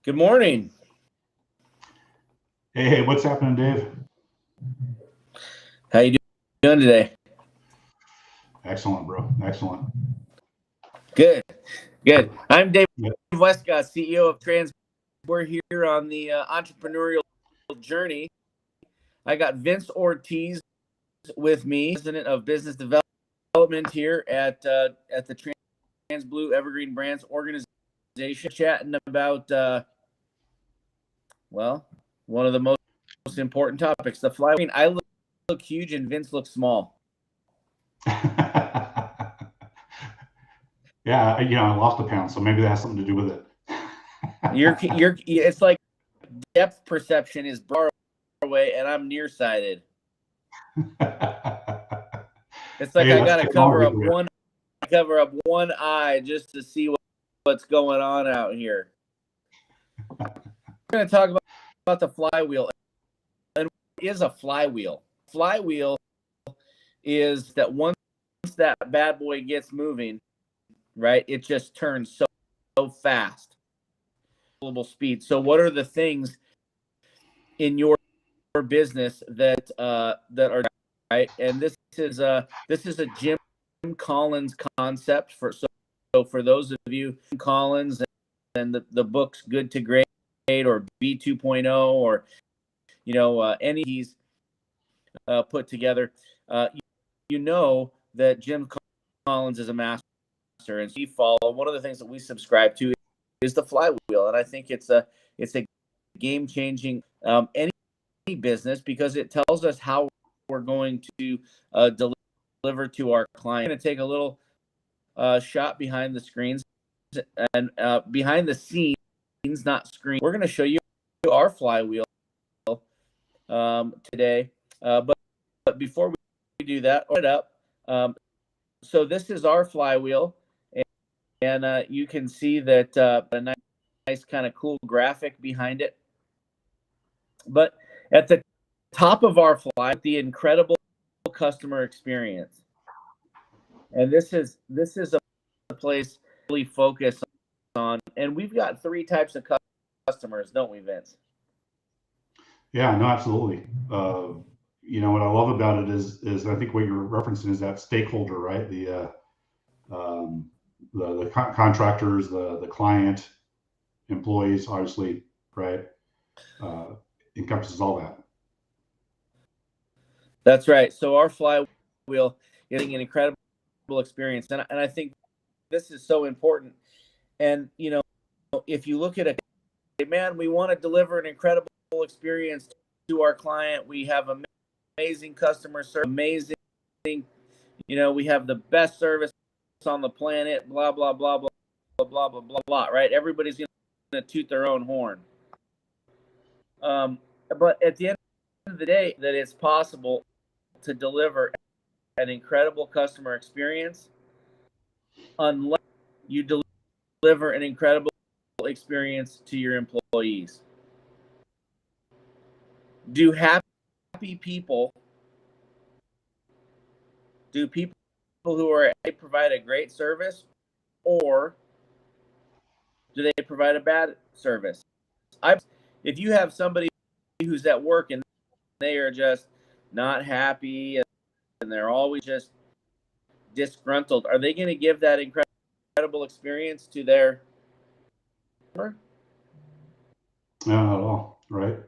Good morning. Hey, what's happening, Dave? How you doing today? Excellent, bro. Excellent. Good. I'm Dave Yep. Westcott, CEO of Trans. We're here on the entrepreneurial journey. I got Vince Ortiz with me, President of Business Development here at the Trans Blue Evergreen Brands organization, chatting about one of the most important topics, the Flywheel. I look huge and Vince looks small. Yeah, I lost a pound, so maybe that has something to do with it. It's like depth perception is far away, and I'm nearsighted. It's like I gotta cover up one eye just to see what's going on out here. We're gonna talk about the flywheel. And what is a flywheel? Flywheel is that once that bad boy gets moving, right, it just turns so fast. Speed. So what are the things in your business that are right? And this is a Jim Collins concept for those of you, Collins and the books Good to Great or B 2.0 or any he's put together, you know that Jim Collins is a master, and we follow. One of the things that we subscribe to is the flywheel, and I think it's a game changing any business because it tells us how we're going to deliver to our client. I'm going to take a little shot behind the screens and behind the scenes, not screen. We're going to show you our flywheel today, but before we do that, open it up. So this is our flywheel, and you can see that a nice kind of cool graphic behind it. But at the top of our flywheel, the incredible customer experience, and this is a place really focus on. And we've got three types of customers, don't we, Vince? Yeah, no, absolutely. What I love about it is I think what you're referencing is that stakeholder, right? The contractors, the client, employees, obviously, right? Encompasses all that. That's right. So our flywheel is an incredible experience, and I think this is so important. And if you look at we want to deliver an incredible experience to our client. We have amazing customer service, amazing. We have the best service on the planet. Blah blah blah blah blah blah blah blah blah. Right? Everybody's going to toot their own horn. But at the end of the day, that it's possible to deliver an incredible customer experience unless you deliver an incredible experience to your employees. Do people who provide a great service, or do they provide a bad service? If you have somebody who's at work and they are just not happy and they're always just disgruntled, are they going to give that incredible experience to their customer? No, not at all, right?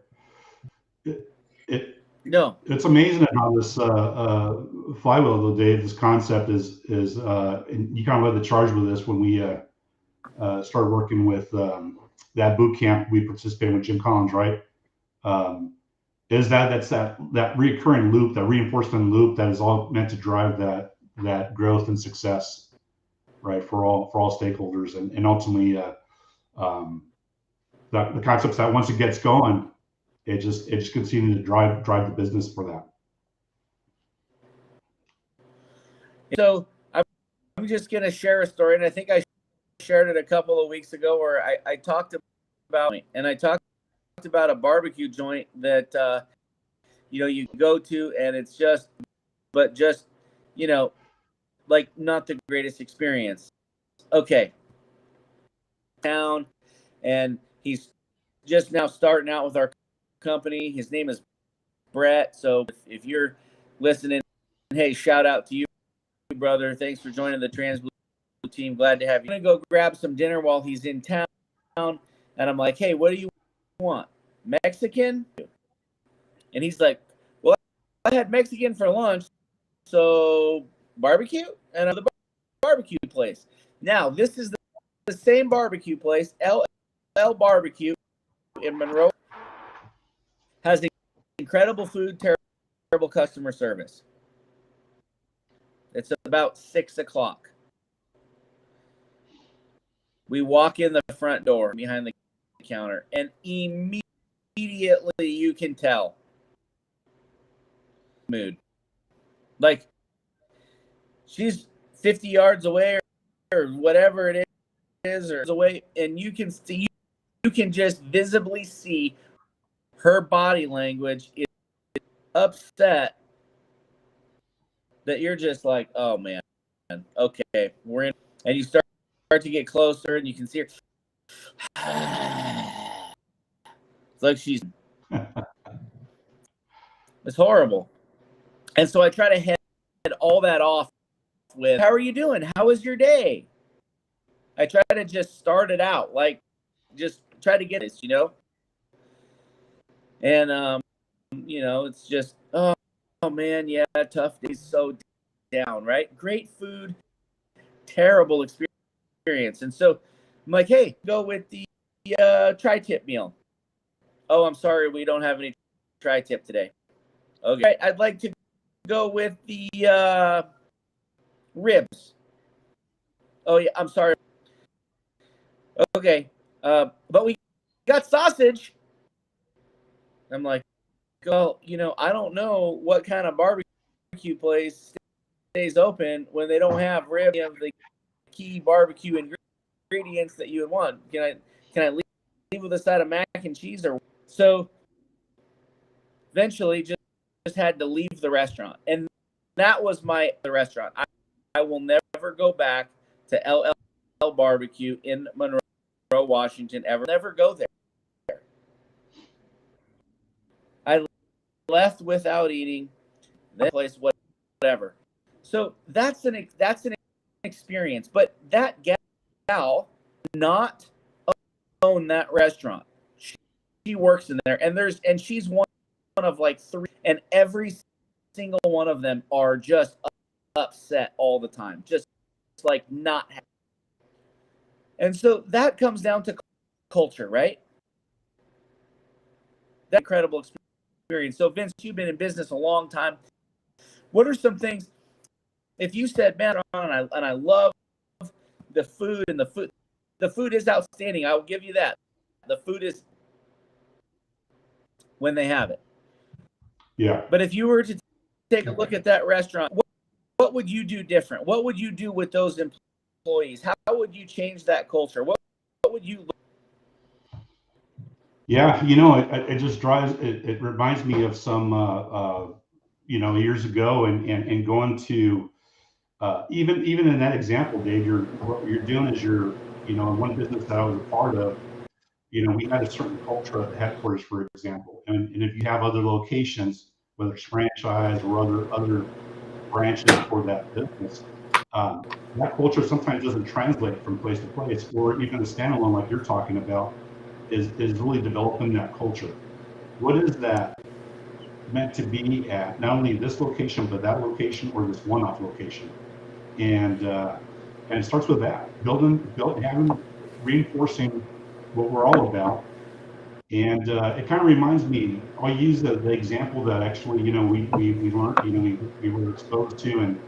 No. It's amazing how this flywheel, though, Dave. This concept is and you kind of led the charge with this when we started working with that boot camp we participated with Jim Collins, right? That's that recurring loop, that reinforcement loop that is all meant to drive that growth and success, right, for all stakeholders, and ultimately the concepts that once it gets going, it just continues to drive the business for that. So I'm just going to share a story, and I think I shared it a couple of weeks ago, where I talked about a barbecue joint that you go to, and it's just like not the greatest experience. Okay, town, and he's just now starting out with our company. His name is Brett. So if you're listening, hey, shout out to you, brother. Thanks for joining the Trans Blue team. Glad to have you. I'm going to go grab some dinner while he's in town. And I'm like, hey, what do you want? Mexican? And he's like, well, I had Mexican for lunch. So barbecue? And the barbecue place. Now, this is the same barbecue place, LL Barbecue in Monroe, has incredible food, terrible customer service. It's about 6 o'clock. We walk in the front door behind the counter, and immediately you can tell mood. Like, she's 50 yards away or whatever it is, or away, and you can see, you can just visibly see her body language is upset, that you're just like, oh man, okay, we're in, and you start to get closer, and you can see her. It's like she's, it's horrible. And so I try to head all that off with, how are you doing? How was your day? I try to just start it out, like, just try to get this, And, it's just, oh man, yeah, tough days, so down, right? Great food, terrible experience. And so I'm like, hey, go with the tri-tip meal. Oh, I'm sorry, we don't have any tri-tip today. Okay, I'd like to go with the ribs. Oh yeah, I'm sorry. Okay, but we got sausage. I'm like, well, I don't know what kind of barbecue place stays open when they don't have ribs of the key barbecue ingredients that you would want. Can I leave with a side of mac and cheese? Or so eventually just had to leave the restaurant. And that was the restaurant. I will never go back to LL Barbecue in Monroe, Washington, ever. Never go there. I left without eating. That place, whatever. So that's an experience. But that gal not own that restaurant. She works in there, and she's one of like 3, and every single one of them are just upset all the time, just like not happy. And so that comes down to culture, right? That incredible experience. So Vince, you've been in business a long time. What are some things, if you said, man, and I love the food, and the food is outstanding, I will give you that. The food is when they have it. Yeah. But if you were to take a look at that restaurant, what would you do different? What would you do with those employees? How would you change that culture? What would you look? Yeah, it just drives, it reminds me of some, years ago, and going to, even in that example, Dave, what you're doing is in one business that I was a part of, we had a certain culture at the headquarters, for example, and if you have other locations, whether it's franchise or other branches for that business, that culture sometimes doesn't translate from place to place, or even a standalone like you're talking about is really developing that culture. What is that meant to be at not only this location, but that location or this one-off location? And it starts with that, reinforcing what we're all about. And it kind of reminds me, I'll use the example that actually, we learned, we were exposed to. And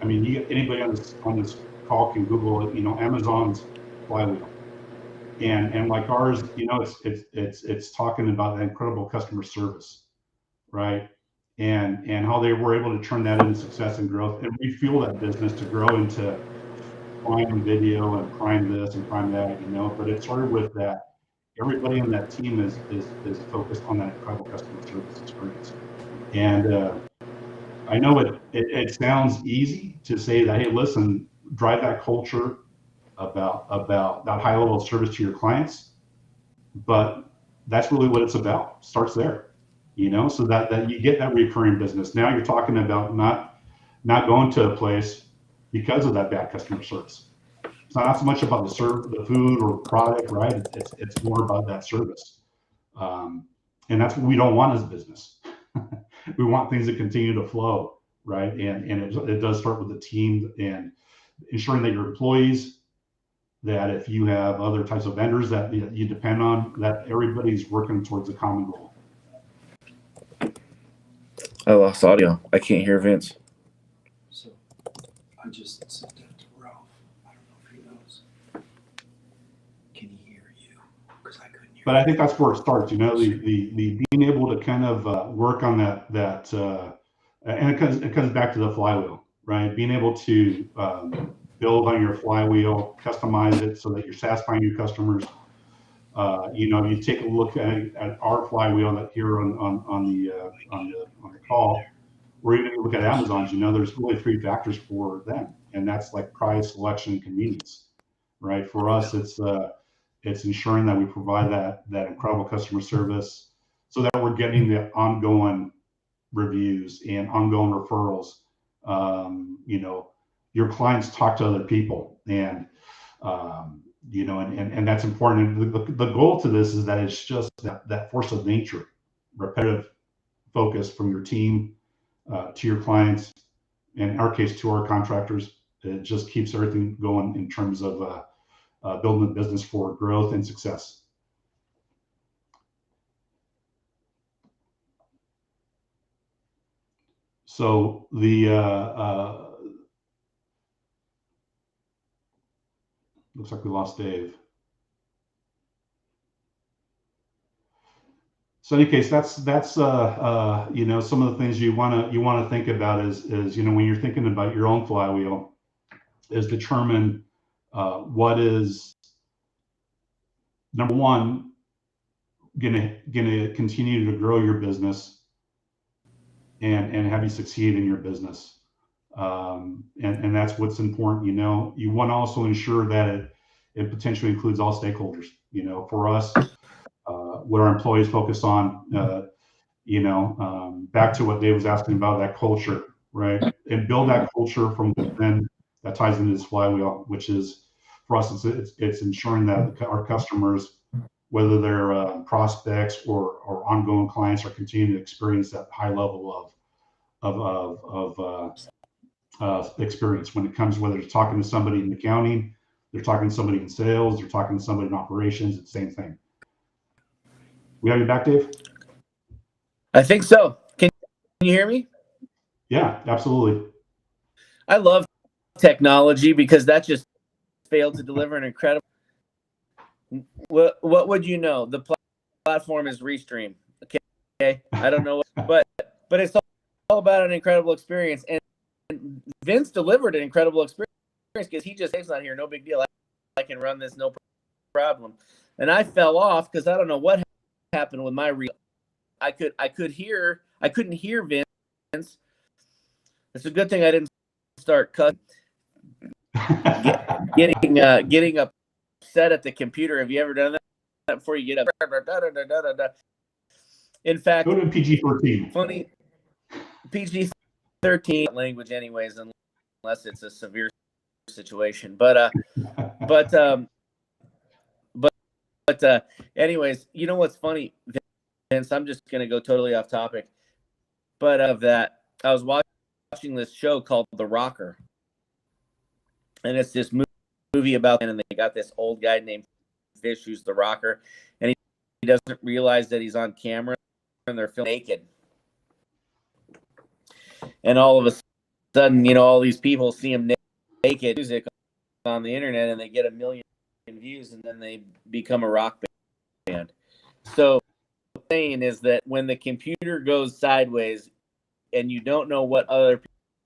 I mean, anybody on this call can Google it, Amazon's Flywheel. And like ours, it's talking about that incredible customer service, right? And how they were able to turn that into success and growth and refuel that business to grow into prime video and prime this and prime that, but it started with that. Everybody in that team is focused on that incredible customer service experience. And I know it sounds easy to say that, hey, listen, drive that culture about that high level of service to your clients. But that's really what it's about. Starts there, so that you get that recurring business. Now you're talking about not going to a place because of that bad customer service. It's not so much about the food or product, right? It's more about that service, and that's what we don't want as a business. We want things to continue to flow, right? And it does start with the team and ensuring that your employees, that if you have other types of vendors that you depend on, that everybody's working towards a common goal. I lost audio. I can't hear Vince. So I just said that to Ralph. I don't know if he knows. Can he hear you? Because I couldn't hear. But I think that's where it starts. The being able to kind of work on that, and it comes back to the flywheel, right? Being able to build on your flywheel, customize it so that you're satisfying your customers. You take a look at our flywheel that here on the call, or even look at Amazon's. There's really three factors for them, and that's like price, selection, and convenience, right? For us, it's ensuring that we provide that incredible customer service, so that we're getting the ongoing reviews and ongoing referrals. Your clients talk to other people, and and that's important. The goal to this is that it's just that force of nature, repetitive focus from your team to your clients, and in our case to our contractors. It just keeps everything going in terms of building a business for growth and success. So looks like we lost Dave. So in any case, that's some of the things you want to think about is when you're thinking about your own flywheel, is determine what is, number one, gonna continue to grow your business and have you succeed in your business. And that's what's important. You want to also ensure that it potentially includes all stakeholders. For us, what our employees focus on, back to what Dave was asking about, that culture, right? And build that culture from within that ties into this flywheel, which is, for us, it's ensuring that our customers, whether they're prospects or ongoing clients, are continuing to experience that high level of experience when it comes, whether it's talking to somebody in accounting, they're talking to somebody in sales, they're talking to somebody in operations. It's the same thing. We have you back, Dave? I think so. Can you hear me? Yeah, absolutely. I love technology because that just failed to deliver an incredible. What would you know? The platform is Restream. Okay. I don't know, but it's all about an incredible experience. And Vince delivered an incredible experience because Dave's not here. No big deal. I can run this, no problem. And I fell off because I don't know what happened with my reel. I couldn't hear Vince. It's a good thing I didn't start cutting. Getting upset at the computer. Have you ever done that before you get up? In fact, go to PG-13. Funny, PG-13 language, anyways, unless it's a severe situation. But anyways, you know what's funny, Vince? I'm just gonna go totally off topic, but of that, I was watching this show called The Rocker, and it's this movie about, and they got this old guy named Fish who's the rocker, and he doesn't realize that he's on camera and they're filming naked, and all of a sudden, all these people see him naked music on the internet, and they get 1 million views, and then they become a rock band. So the saying is that when the computer goes sideways and you don't know what other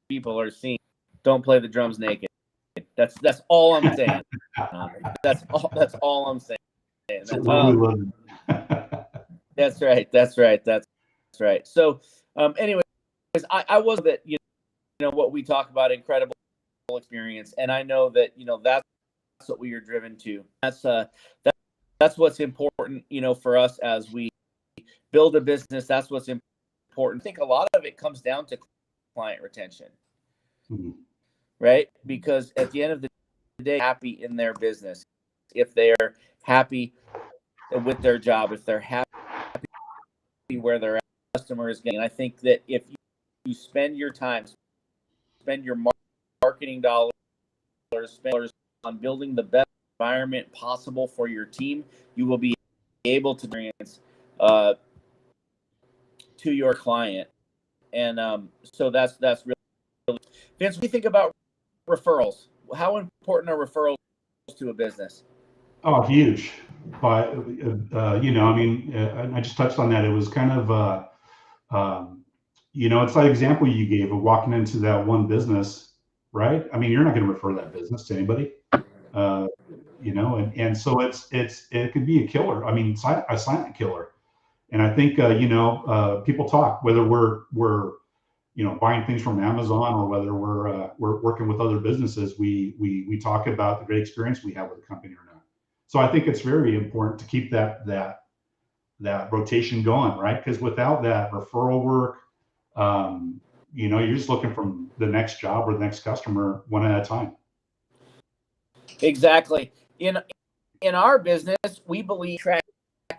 people are seeing, don't play the drums naked. That's all I'm saying. That's all I'm saying. That's right. So, anyways, I was that what we talk about, incredible experience, and I know that that's what we are driven to. That's that's what's important, for us as we build a business. That's what's important. I think a lot of it comes down to client retention, right? Because at the end of the day, happy in their business, if they're happy with their job, if they're happy where their customer is getting. I think that if you spend your time, spend your marketing dollars, spend dollars on building the best environment possible for your team, you will be able to experience to your client. And so that's really Vince. What do you think about referrals? How important are referrals to a business? Oh, huge. But I just touched on that. It was kind of it's that example you gave of walking into that one business, right? I mean, you're not going to refer that business to anybody, and so it could be a killer. I mean, a silent killer. And I think people talk, whether we're buying things from Amazon or whether we're working with other businesses, we talk about the great experience we have with the company or not. So I think it's very important to keep that rotation going, right? Because without that referral work, you're just looking from the next job or the next customer one at a time. Exactly. In our business, we believe track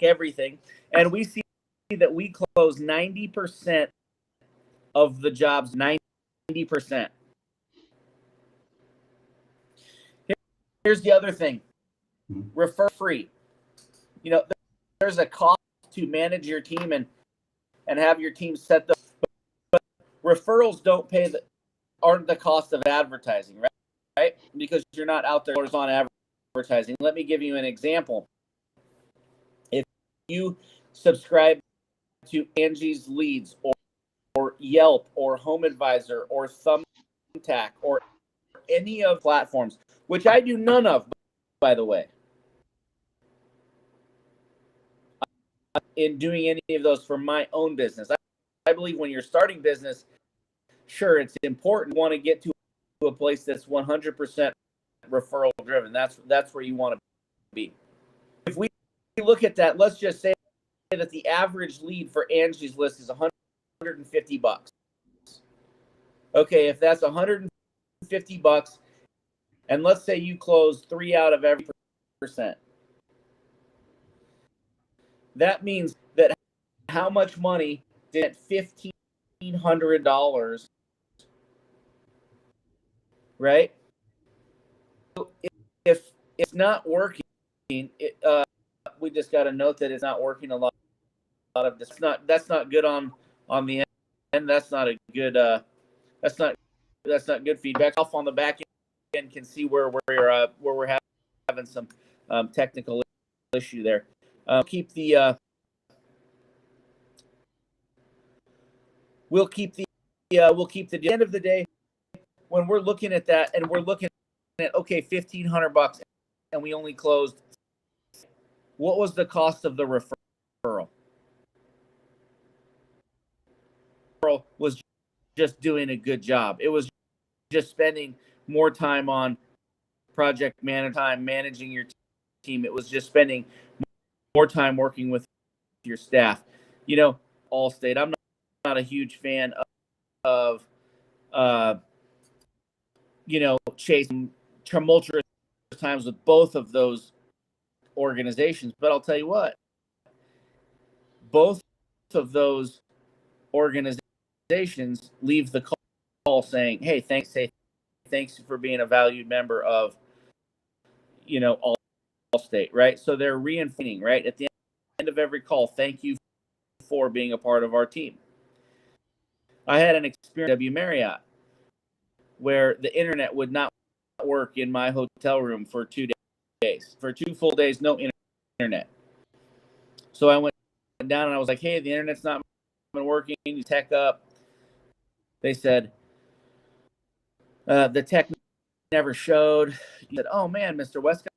everything, and we see that we close 90% of the jobs. 90%. Here's the other thing: refer free. There's a cost to manage your team and have your team set the. But referrals aren't the cost of advertising, right? Because you're not out there on advertising. Let me give you an example. If you subscribe to Angie's Leads or Yelp or Home Advisor or Thumbtack or any of platforms, which I do none of, by the way, in doing any of those for my own business. I believe when you're starting business, sure, it's important. You want to get to a place that's 100% referral driven. That's where you want to be. If we look at that, let's just say that the average lead for Angie's List is $150. Okay, if that's $150, and let's say you close 3 out of every %, that means that how much money did $1,500, right? So if it's not working, we just got a note that it's not working. A lot of this. That's not good on the end. That's not a good. That's not good feedback. Off on the back end can see where we're having some technical issue there. Keep the. We'll keep the end of the day when we're looking at that and we're looking at $1,500 and we only closed. What was the cost of the referral? Was just doing a good job. It was just spending more time on project managing your team. It was just spending more time working with your staff. Allstate. I'm not a huge fan of chasing tumultuous times with both of those organizations. But I'll tell you what, both of those organizations leave the call saying, "Hey, thanks for being a valued member of, Allstate," right? So they're reinforcing, right? At the end of every call, thank you for being a part of our team. I had an experience at W Marriott where the internet would not work in my hotel room for 2 days. For 2 full days, no internet. So I went down and I was like, "Hey, the internet's not been working. You tech up." They said, the tech never showed. He said, "Oh man, Mr. Westcott,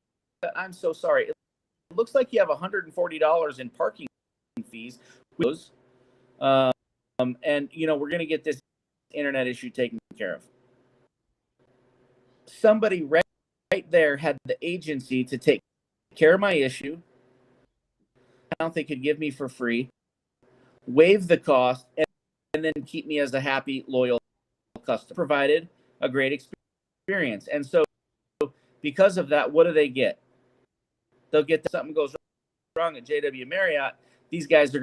I'm so sorry. It looks like you have $140 in parking fees. And we're going to get this internet issue taken care of." Somebody right there had the agency to take care of my issue, amount they could give me for free, waive the cost, and then keep me as a happy, loyal customer. Provided a great experience. And so because of that, what do they get? They'll get that something goes wrong at JW Marriott. These guys are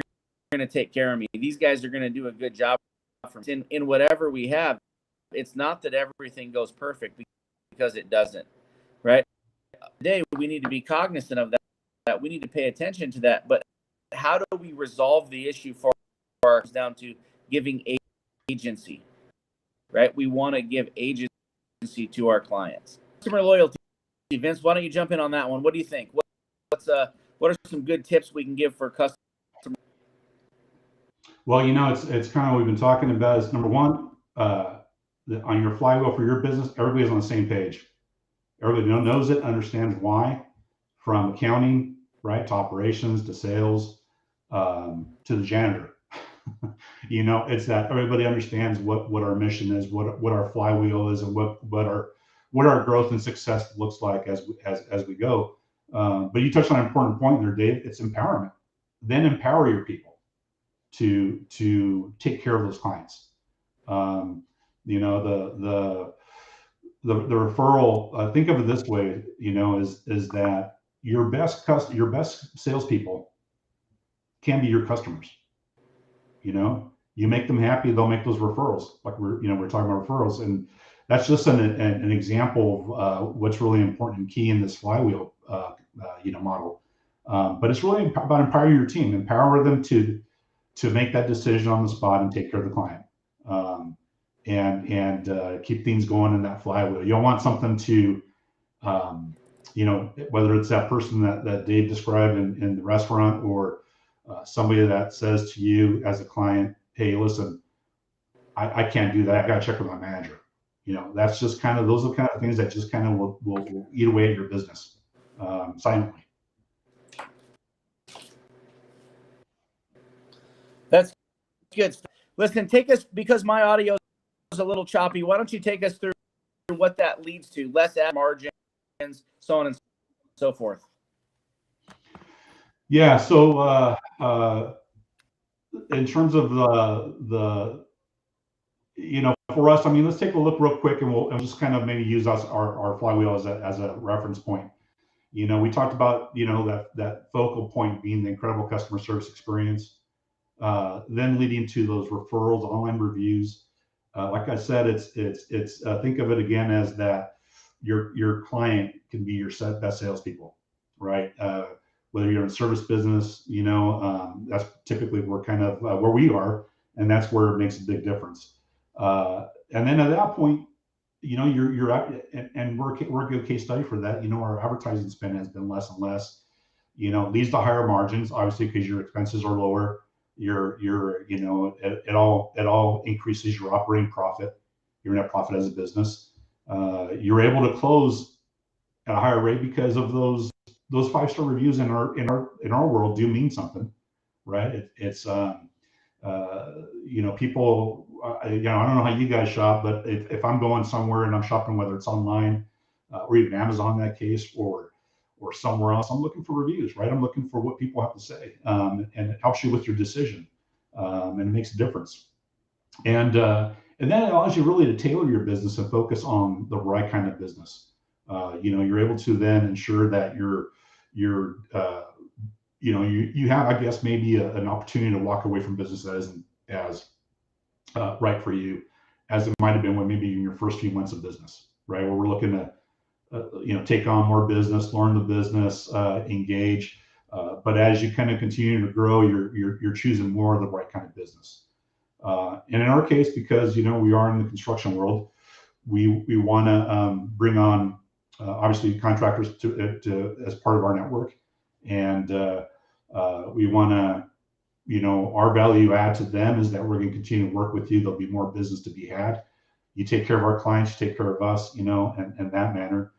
going to take care of me. These guys are going to do a good job for me. In whatever we have, it's not that everything goes perfect, because it doesn't, right? Today, we need to be cognizant of that. We need to pay attention to that. But how do we resolve the issue for ourselves down to giving agency, right? We want to give agency to our clients. Customer loyalty. Vince, why don't you jump in on that one? What do you think? What are some good tips we can give for customers? Well, it's kind of what we've been talking about is number one, on your flywheel for your business, everybody's on the same page. Everybody knows it, understands why, from accounting, right, to operations, to sales, to the janitor. It's that everybody understands what our mission is, what our flywheel is, and what our growth and success looks like as we go. But you touched on an important point there, Dave. It's empowerment. Then empower your people to take care of those clients. The referral. Think of it this way. Is that your best salespeople can be your customers. You make them happy, they'll make those referrals. Like we're talking about referrals, and that's just an example of what's really important and key in this flywheel, model. But it's really about empowering your team, empower them to make that decision on the spot and take care of the client, and keep things going in that flywheel. You don't want something to, whether it's that person that Dave described in the restaurant, or somebody that says to you as a client, hey, listen, I can't do that. I got to check with my manager. That's just those are the kind of things that just will eat away at your business silently. That's good. Listen, take us, because my audio is a little choppy. Why don't you take us through what that leads to? Less ad margins, so on and so forth. Yeah. So in terms of the for us, let's take a look real quick, and we'll just kind of maybe use our flywheel as a reference point. We talked about that focal point being the incredible customer service experience, then leading to those referrals, online reviews. Like I said, it's think of it again as that your client can be your best salespeople, right? Whether you're in a service business, that's typically where we are, and that's where it makes a big difference. And then at that point, you're out, and we're a good case study for that. Our advertising spend has been less and less. It leads to higher margins, obviously, because your expenses are lower. It all increases your operating profit, your net profit as a business. You're able to close at a higher rate because of those 5-star reviews in our world do mean something, right? It's people. I don't know how you guys shop, but if I'm going somewhere and I'm shopping, whether it's online or even Amazon in that case, or somewhere else, I'm looking for reviews, right? I'm looking for what people have to say, and it helps you with your decision, and it makes a difference. And then it allows you really to tailor your business and focus on the right kind of business. You're able to then ensure that you have, I guess, maybe an opportunity to walk away from business that isn't as right for you as it might have been when maybe in your first few months of business, right? Where we're looking to take on more business, learn the business, engage. But as you kind of continue to grow, you're choosing more of the right kind of business. And in our case, because we are in the construction world, we want to bring on obviously contractors to as part of our network, and we want to. Our value add to them is that we're going to continue to work with you. There'll be more business to be had. You take care of our clients, you take care of us, in that manner,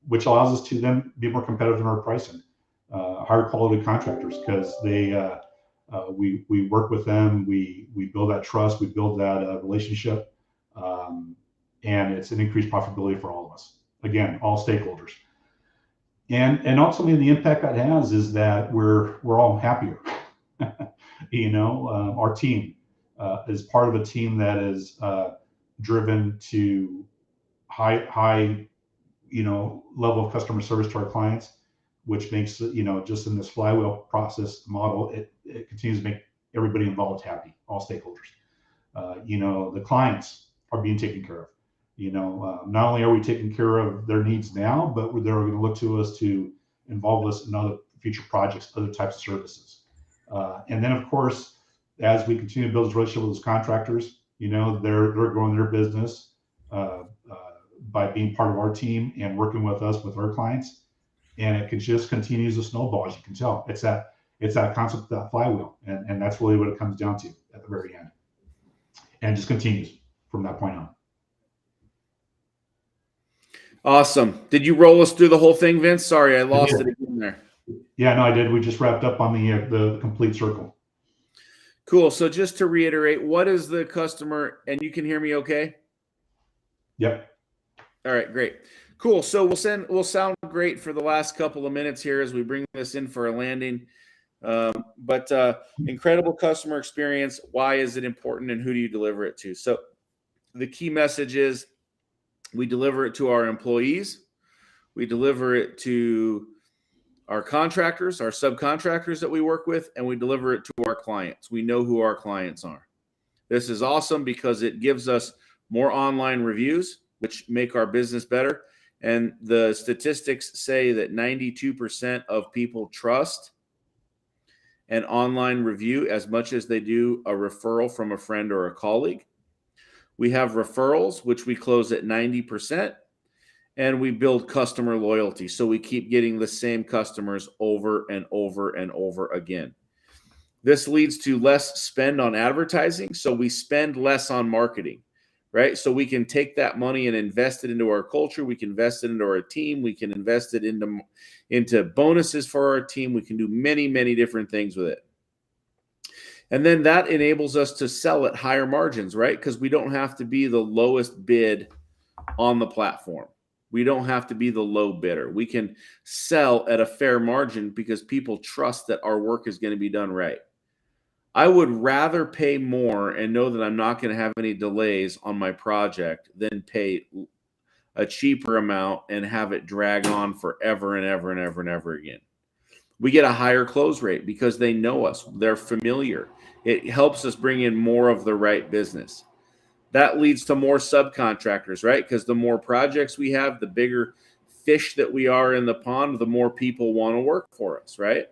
which allows us to then be more competitive in our pricing. Higher quality contractors, because we work with them, we build that trust, we build that relationship, and it's an increased profitability for all of us. Again, all stakeholders. and ultimately the impact that has is that we're all happier. Our team is part of a team that is driven to high level of customer service to our clients, which makes just in this flywheel process model, it continues to make everybody involved happy, all stakeholders. The clients are being taken care of. Not only are we taking care of their needs now, but they're going to look to us to involve us in other future projects, other types of services. And then, of course, as we continue to build this relationship with those contractors, they're growing their business by being part of our team and working with us, with our clients. And it just continues to snowball, as you can tell. It's that concept, that flywheel. And that's really what it comes down to at the very end. And just continues from that point on. Awesome. Did you roll us through the whole thing, Vince? Sorry, I lost it again there. Yeah, no, I did. We just wrapped up on the complete circle. Cool. So just to reiterate, what is the customer, and you can hear me okay? Yep. All right, great. Cool. So we'll sound great for the last couple of minutes here as we bring this in for a landing. But incredible customer experience. Why is it important, and who do you deliver it to? So the key message is we deliver it to our employees. We deliver it to our contractors, our subcontractors that we work with, and we deliver it to our clients. We know who our clients are. This is awesome because it gives us more online reviews, which make our business better. And the statistics say that 92% of people trust an online review as much as they do a referral from a friend or a colleague. We have referrals, which we close at 90%, and we build customer loyalty. So we keep getting the same customers over and over and over again. This leads to less spend on advertising. So we spend less on marketing, right? So we can take that money and invest it into our culture. We can invest it into our team. We can invest it into bonuses for our team. We can do many, many different things with it. And then that enables us to sell at higher margins, right? Because we don't have to be the lowest bid on the platform. We don't have to be the low bidder. We can sell at a fair margin because people trust that our work is going to be done right. I would rather pay more and know that I'm not going to have any delays on my project than pay a cheaper amount and have it drag on forever and ever and ever and ever again. We get a higher close rate because they know us. They're familiar. It helps us bring in more of the right business. That leads to more subcontractors, right? Because the more projects we have, the bigger fish that we are in the pond, the more people want to work for us, right?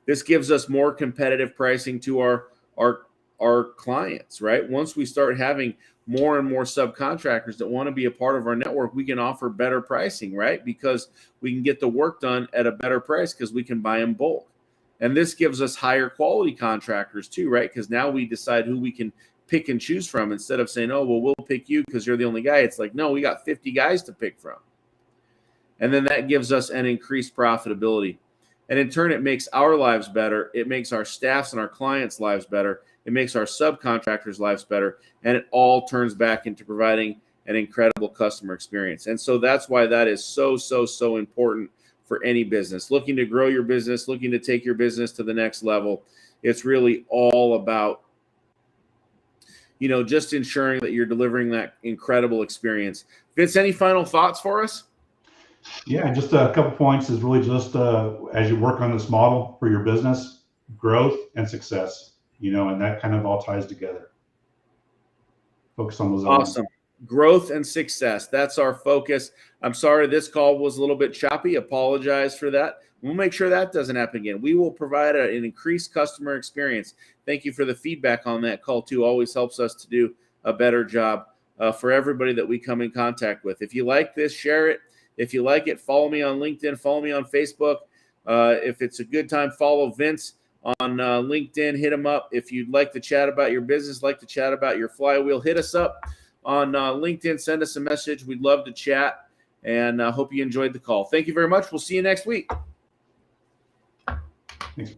This gives us more competitive pricing to our clients, right? Once we start having more and more subcontractors that want to be a part of our network, we can offer better pricing, right? Because we can get the work done at a better price because we can buy in bulk. And this gives us higher quality contractors too, right? Because now we decide who we can pick and choose from instead of saying, oh, well, we'll pick you because you're the only guy. It's like, no, we got 50 guys to pick from. And then that gives us an increased profitability. And in turn, it makes our lives better. It makes our staff's and our clients' lives better. It makes our subcontractors' lives better. And it all turns back into providing an incredible customer experience. And so that's why that is so, so, so important for any business. Looking to grow your business, looking to take your business to the next level. It's really all about, just ensuring that you're delivering that incredible experience. Vince, any final thoughts for us? Yeah, just a couple points is really just as you work on this model for your business, growth and success, and that kind of all ties together. Focus on those elements. Awesome. Growth and success. That's our focus. I'm sorry this call was a little bit choppy. Apologize for that. We'll make sure that doesn't happen again. We will provide an increased customer experience. Thank you for the feedback on that call too. Always helps us to do a better job for everybody that we come in contact with. If you like this, share it. If you like it, follow me on LinkedIn, follow me on Facebook. If it's a good time, follow Vince on LinkedIn. Hit him up. If you'd like to chat about your business, like to chat about your flywheel, hit us up on LinkedIn. Send us a message. We'd love to chat, and hope you enjoyed the call. Thank you very much. We'll see you next week. Thanks.